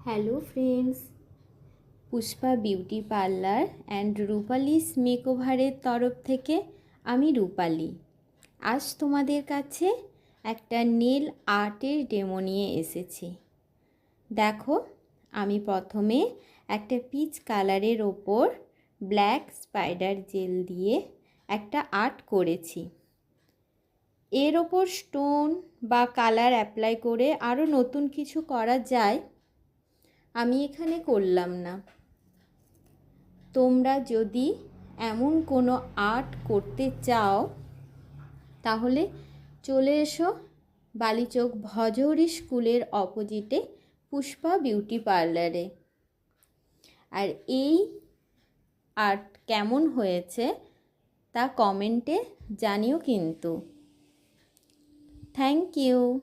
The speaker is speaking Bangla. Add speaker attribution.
Speaker 1: Hello friends, Pushpa beauty parlour and Rupali's মেকওভারের তরফ থেকে আমি রূপালি। আজ তোমাদের কাছে একটা নেল আর্টের ডেমো নিয়ে এসেছি। দেখো, আমি প্রথমে একটা পিচ কালারের ওপর ব্ল্যাক স্পাইডার জেল দিয়ে একটা আর্ট করেছি। এর ওপর স্টোন বা কালার অ্যাপ্লাই করে আরও নতুন কিছু করা যায়, আমি এখানে করলাম না। তোমরা যদি এমন কোনো আর্ট করতে চাও তাহলে চলে এসো বালিচক ভজহরি স্কুলের অপোজিটে পুষ্পা বিউটি পার্লারে। আর এই আর্ট কেমন হয়েছে তা কমেন্টে জানিও কিন্তু। Thank you.